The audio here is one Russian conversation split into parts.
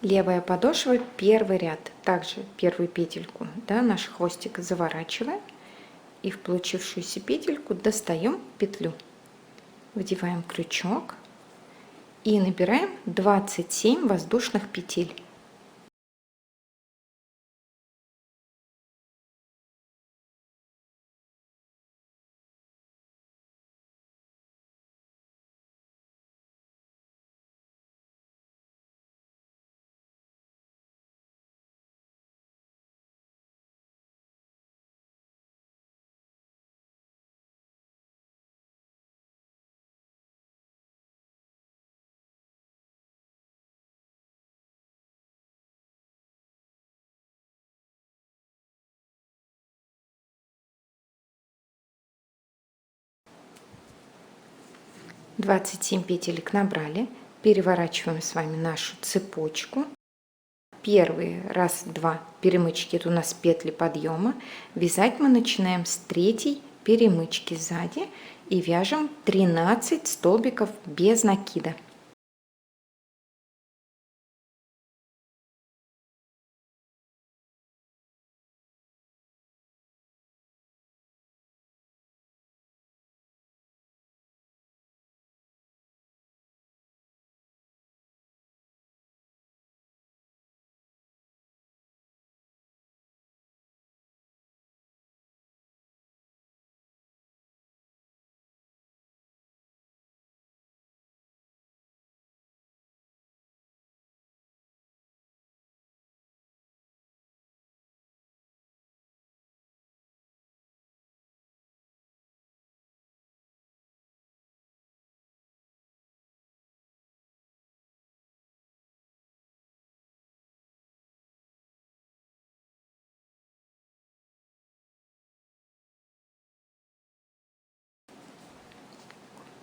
Левая подошва, первый ряд. Также первую петельку, да, наш хвостик заворачиваем и в получившуюся петельку достаем петлю. Вдеваем крючок и набираем 27 воздушных петель. Двадцать 27 петелек набрали, переворачиваем с вами нашу цепочку. Первые раз, два перемычки, это у нас петли подъема. Вязать мы начинаем с третьей перемычки сзади и вяжем 13 столбиков без накида.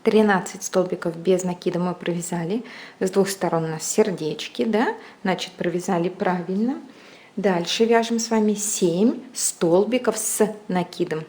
Тринадцать столбиков без накида мы провязали. С двух сторон у нас сердечки, да, значит, провязали правильно. Дальше вяжем с вами 7 столбиков с накидом.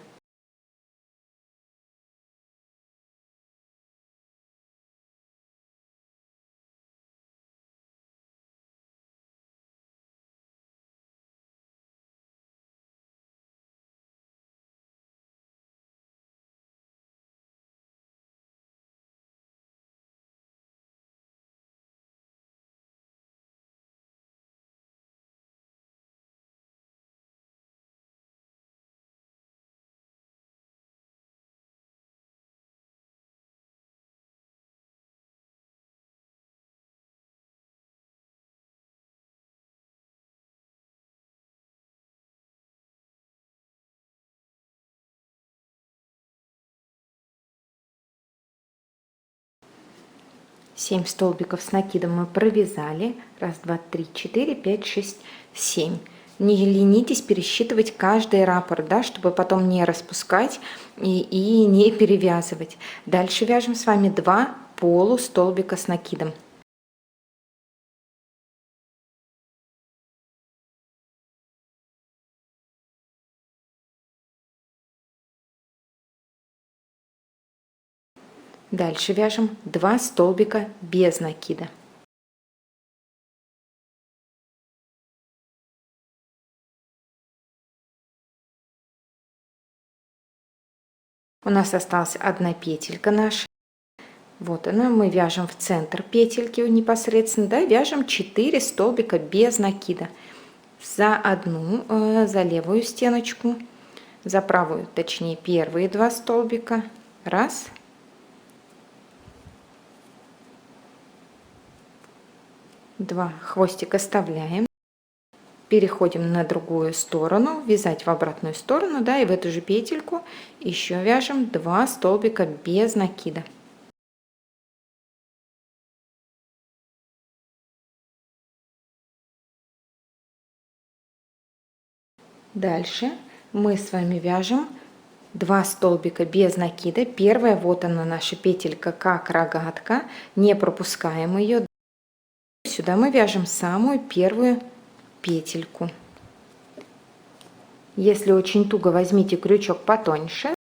Семь столбиков с накидом мы провязали. Раз, два, три, четыре, пять, шесть, 7. Не ленитесь пересчитывать каждый раппорт, да, чтобы потом не распускать и не перевязывать. Дальше вяжем с вами 2 полустолбика с накидом. Дальше вяжем 2 столбика без накида. У нас осталась одна петелька наша. Вот она, мы вяжем в центр петельки непосредственно, да, вяжем 4 столбика без накида. За одну, за левую стеночку, за правую, точнее, первые 2 столбика. Раз. Два. Хвостик оставляем. Переходим на другую сторону, вязать в обратную сторону, да, и в эту же петельку еще вяжем 2 столбика без накида. Дальше мы с вами вяжем 2 столбика без накида. Первая, вот она наша петелька как рогатка, не пропускаем ее. Сюда мы вяжем самую первую петельку. Если очень туго, возьмите крючок потоньше.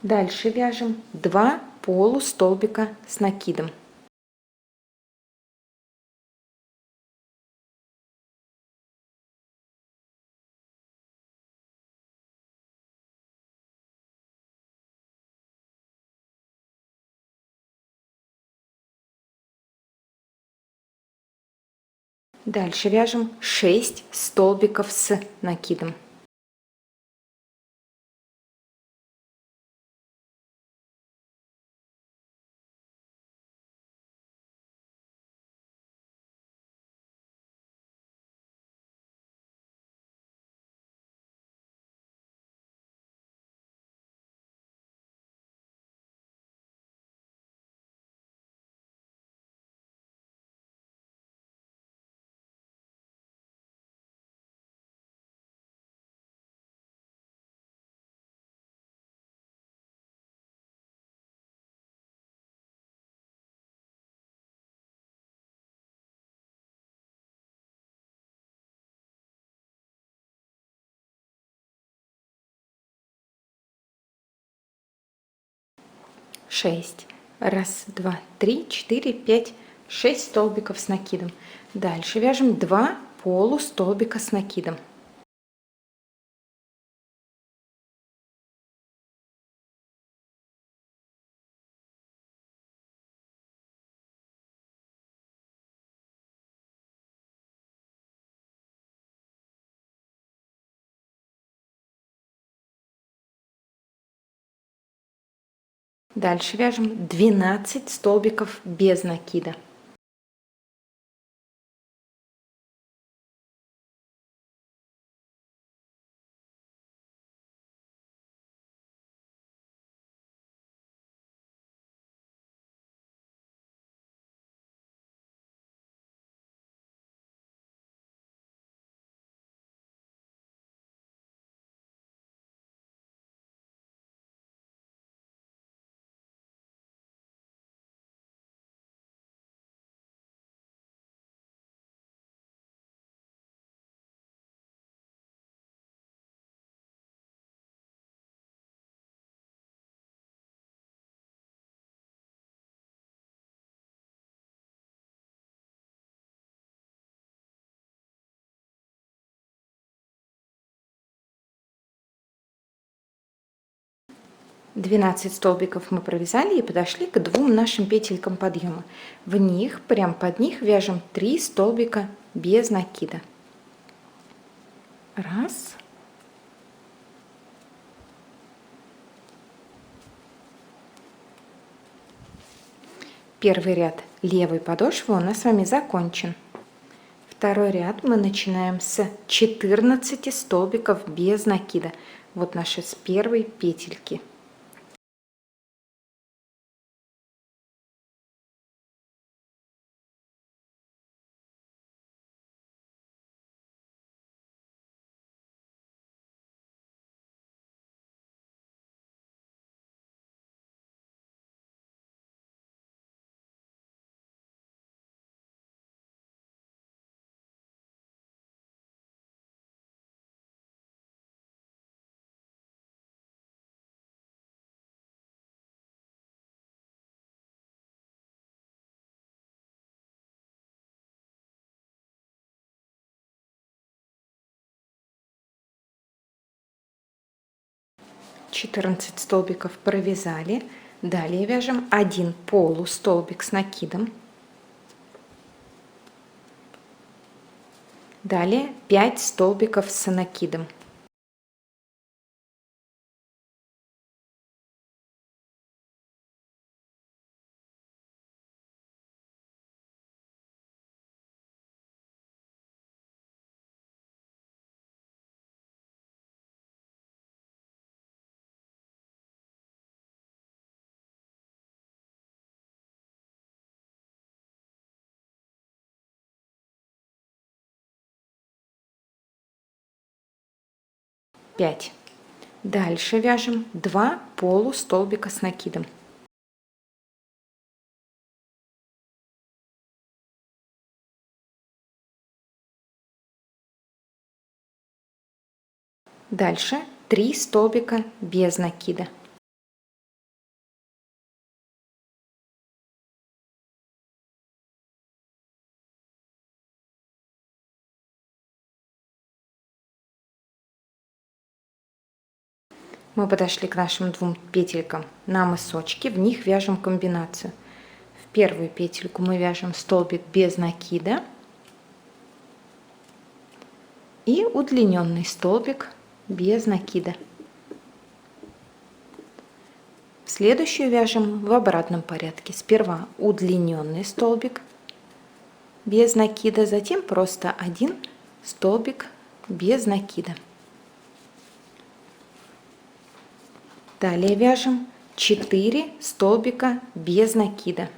Дальше вяжем 2 полустолбика с накидом. Дальше вяжем 6 столбиков с накидом. Шесть. Раз, два, три, четыре, пять, 6 столбиков с накидом. Дальше вяжем 2 полустолбика с накидом. Дальше вяжем 12 столбиков без накида. Двенадцать столбиков мы провязали и подошли к двум нашим петелькам подъема. В них, прям под них вяжем 3 столбика без накида. Раз. Первый ряд левой подошвы у нас с вами закончен. Второй ряд мы начинаем с 14 столбиков без накида. Вот наши с первой петельки. Четырнадцать столбиков провязали. Далее вяжем 1 полустолбик с накидом. Далее 5 столбиков с накидом. Пять. Дальше вяжем 2 полустолбика с накидом. Дальше 3 столбика без накида. Мы подошли к нашим 2 петелькам на мысочки, в них вяжем комбинацию. В первую петельку мы вяжем столбик без накида и удлиненный столбик без накида. В следующую вяжем в обратном порядке. Сперва удлиненный столбик без накида, затем просто один столбик без накида. Далее вяжем 4 столбика без накида.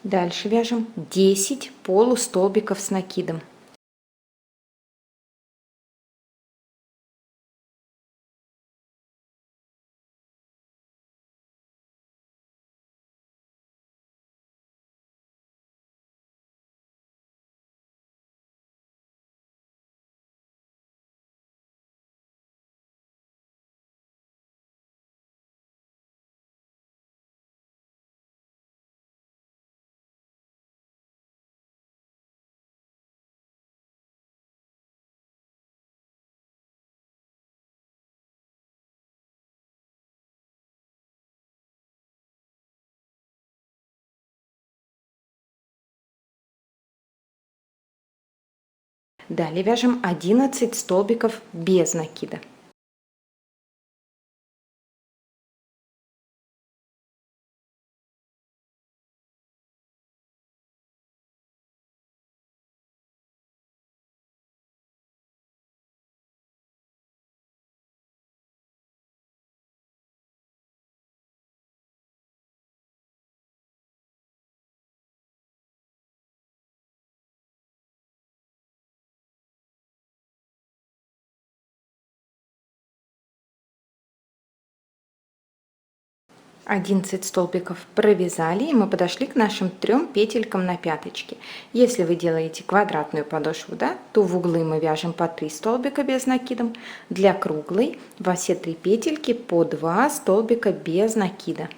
Дальше вяжем 10 полустолбиков с накидом. Далее вяжем 11 столбиков без накида. Одиннадцать столбиков провязали, и мы подошли к нашим 3 петелькам на пяточке. Если вы делаете квадратную подошву, да, то в углы мы вяжем по 3 столбика без накидом. Для круглой во все 3 петельки по 2 столбика без накида.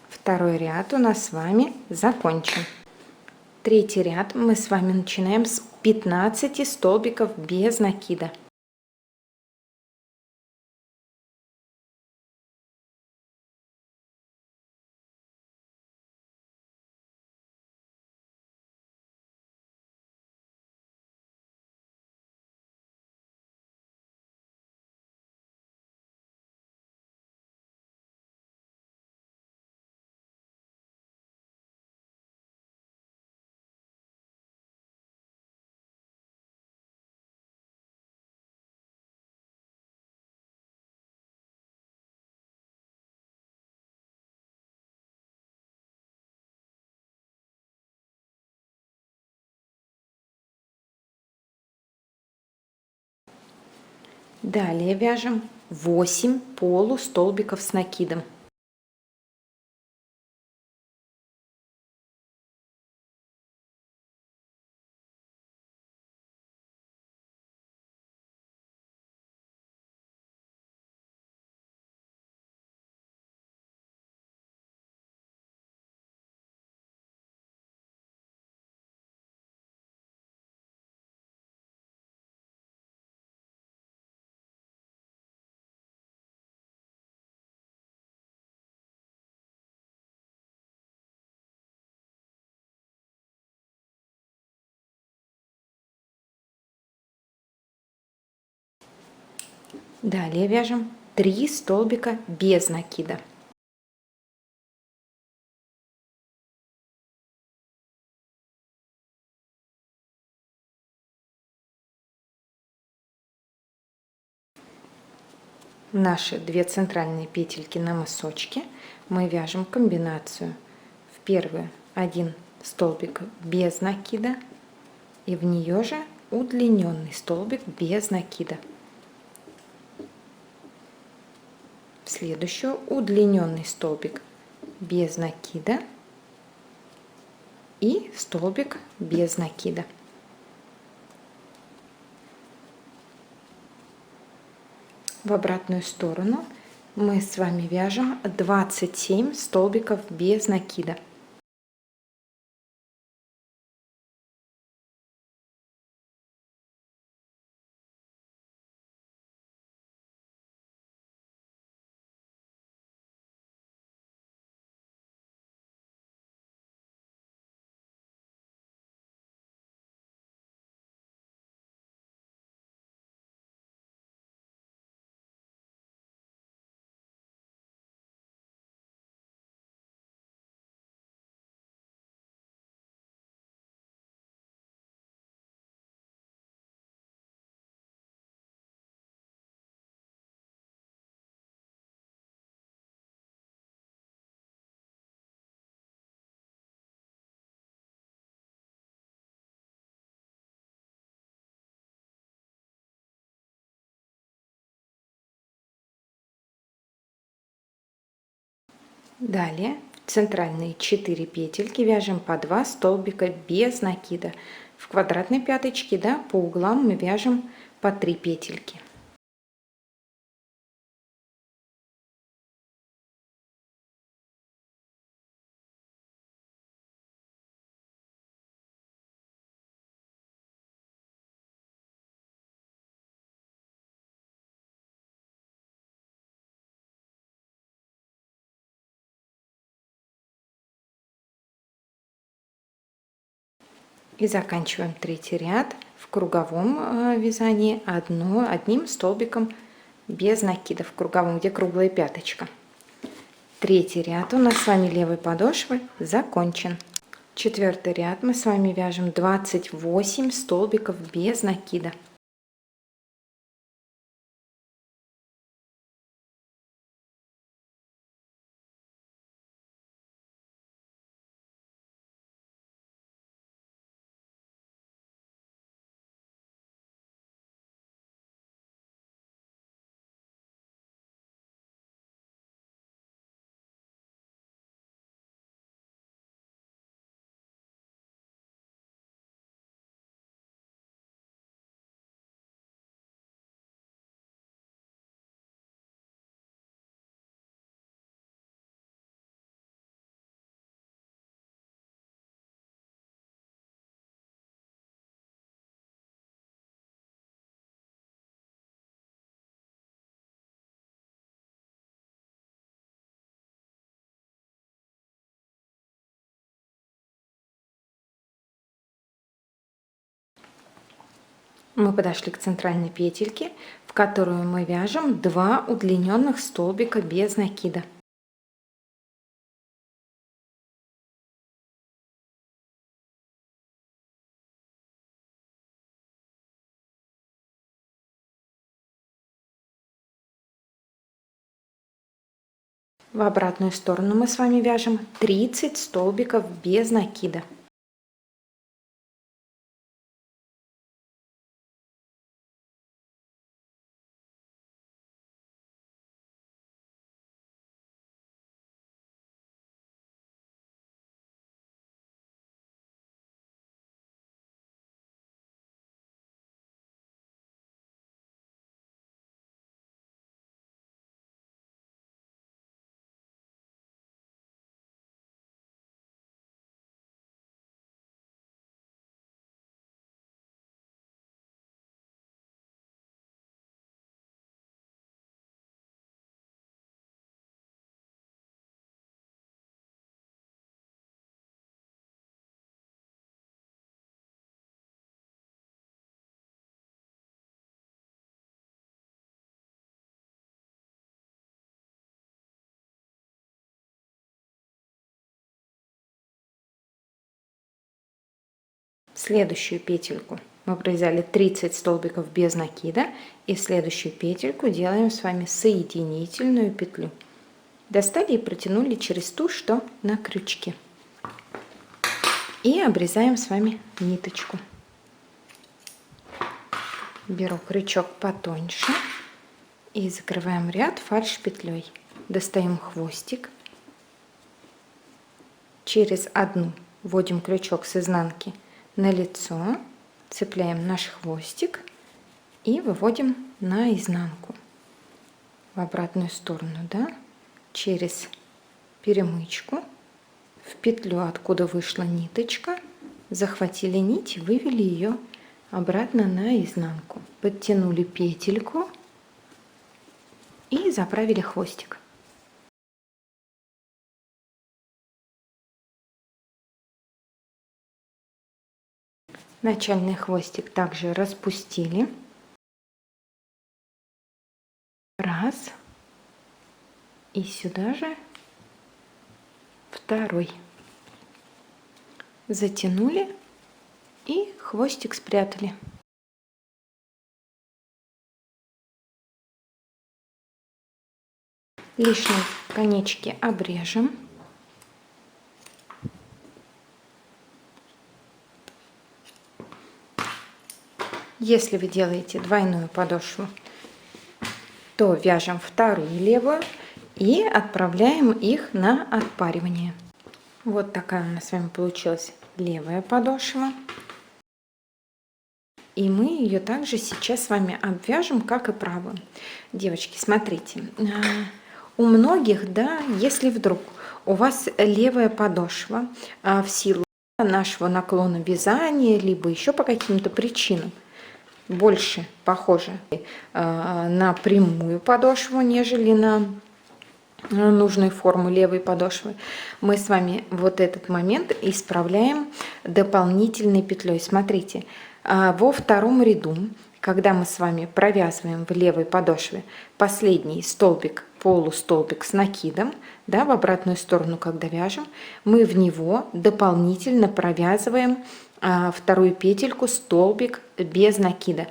Второй ряд у нас с вами закончен. Третий ряд мы с вами начинаем с 15 столбиков без накида. Далее вяжем 8 полустолбиков с накидом. Далее вяжем 3 столбика без накида. Наши 2 центральные петельки на мысочке мы вяжем комбинацию. В первую 1 столбик без накида и в нее же удлиненный столбик без накида. следующую удлиненный столбик без накида и столбик без накида. В обратную сторону мы с вами вяжем 27 столбиков без накида. Далее в центральные 4 петельки вяжем по 2 столбика без накида. В квадратной пяточке, да, по углам мы вяжем по 3 петельки. И заканчиваем третий ряд в круговом вязании одним столбиком без накида, в круговом, где круглая пяточка. Третий ряд у нас с вами левой подошвы закончен. Четвертый ряд мы с вами вяжем 28 столбиков без накида. Мы подошли к центральной петельке, в которую мы вяжем 2 удлиненных столбика без накида. В обратную сторону мы с вами вяжем 30 столбиков без накида. Следующую петельку мы провязали 30 столбиков без накида, и в следующую петельку делаем с вами соединительную петлю. Достали и протянули через ту, что на крючке, и обрезаем с вами ниточку. Беру крючок потоньше и закрываем ряд фальш петлей. достаем хвостик, через одну вводим крючок с изнанки на лицо, цепляем наш хвостик и выводим на изнанку в обратную сторону, да, через перемычку в петлю, откуда вышла ниточка, захватили нить, вывели ее обратно на изнанку, подтянули петельку и заправили хвостик. Начальный хвостик также распустили. Раз. И сюда же второй. Затянули и хвостик спрятали. Лишние конечки обрежем. Если вы делаете двойную подошву, то вяжем вторую левую и отправляем их на отпаривание. Вот такая у нас с вами получилась левая подошва. И мы ее также сейчас с вами обвяжем, как и правую. Девочки, смотрите, у многих, да, если вдруг у вас левая подошва в силу нашего наклона вязания, либо еще по каким-то причинам, больше похожа на прямую подошву, нежели на нужную форму левой подошвы, мы с вами вот этот момент исправляем дополнительной петлей. Смотрите, во втором ряду, когда мы с вами провязываем в левой подошве последний столбик, полустолбик с накидом, да, в обратную сторону, когда вяжем, мы в него дополнительно провязываем вторую петельку, столбик без накида.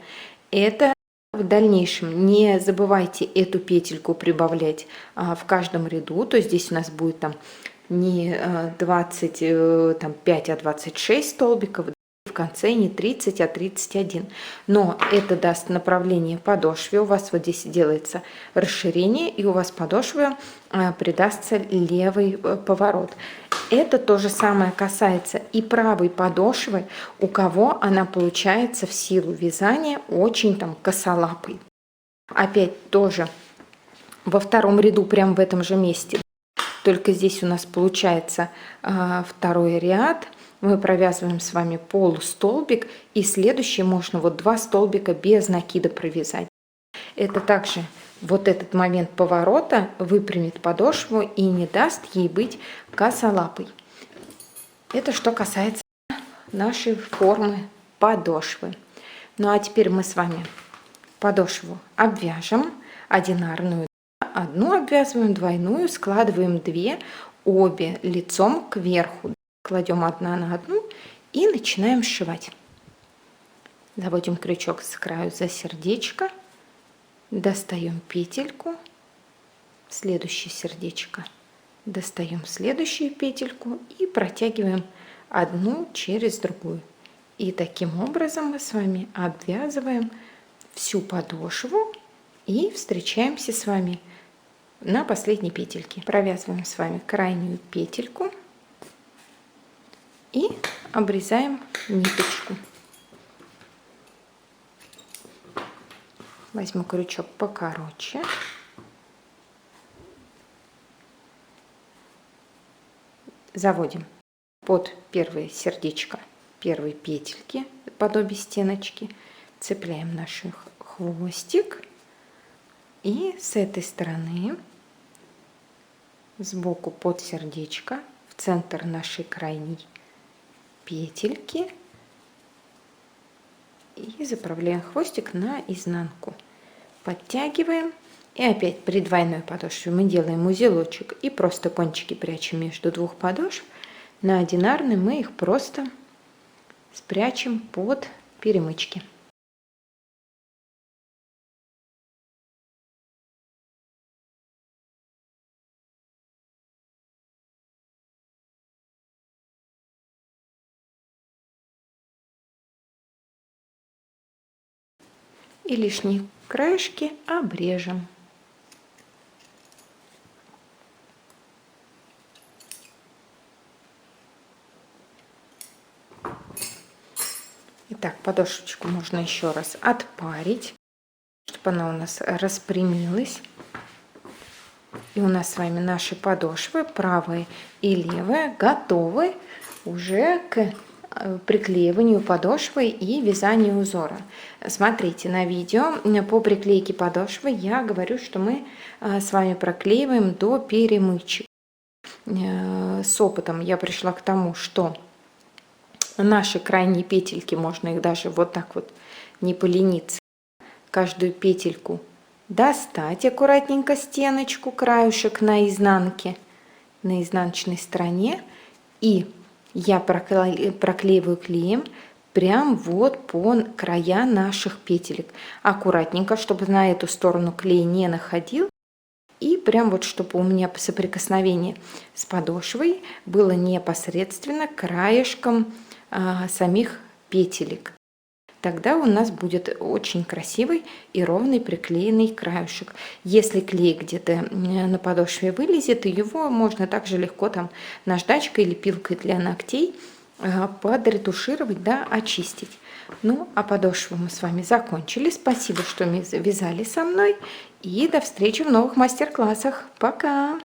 Это в дальнейшем не забывайте эту петельку прибавлять в каждом ряду. То есть здесь у нас будет там не 25, а 26 столбиков. В конце не 30, а 31. Но это даст направление подошве. У вас вот здесь делается расширение, и у вас подошве придастся левый поворот. Это то же самое касается и правой подошвы, у кого она получается в силу вязания очень там косолапой. Опять тоже во втором ряду, прям в этом же месте, только здесь у нас получается второй ряд. Мы провязываем с вами полустолбик, и следующий можно вот 2 столбика без накида провязать. Это также вот этот момент поворота выпрямит подошву и не даст ей быть косолапой. Это что касается нашей формы подошвы. Ну а теперь мы с вами подошву обвяжем, одинарную, одну обвязываем, двойную, складываем 2, обе лицом кверху. Кладем одна на одну и начинаем сшивать. Заводим крючок с краю за сердечко, достаем петельку, следующее сердечко, достаем следующую петельку и протягиваем одну через другую. И таким образом мы с вами обвязываем всю подошву и встречаемся с вами на последней петельке. Провязываем с вами крайнюю петельку и обрезаем ниточку. Возьму крючок покороче. Заводим под первое сердечко первой петельки, подобие стеночки, цепляем наш хвостик и с этой стороны сбоку под сердечко в центр нашей крайней петельки и заправляем хвостик на изнанку, подтягиваем и опять при двойной подошве мы делаем узелочек и просто кончики прячем между двух подошв. На одинарной мы их просто спрячем под перемычки. И лишние краешки обрежем. Так, подошвочку можно еще раз отпарить, чтобы она у нас распрямилась. И у нас с вами наши подошвы, правая и левая, готовы уже к приклеиванию подошвы и вязанию узора. Смотрите на видео по приклейке подошвы я говорю, что мы с вами проклеиваем до перемычек. С опытом я пришла к тому, что наши крайние петельки, можно их даже вот так вот не полениться, каждую петельку достать аккуратненько стеночку, краюшек на изнанке, на изнаночной стороне, и я проклеиваю клеем прям вот по края наших петелек. Аккуратненько, чтобы на эту сторону клей не находил. И прям вот, чтобы у меня соприкосновение с подошвой было непосредственно краешком самих петелек. Тогда у нас будет очень красивый и ровный приклеенный краешек. Если клей где-то на подошве вылезет, его можно также легко там наждачкой или пилкой для ногтей подретушировать, да, очистить. Ну, а подошву мы с вами закончили. Спасибо, что вязали со мной. И до встречи в новых мастер-классах. Пока!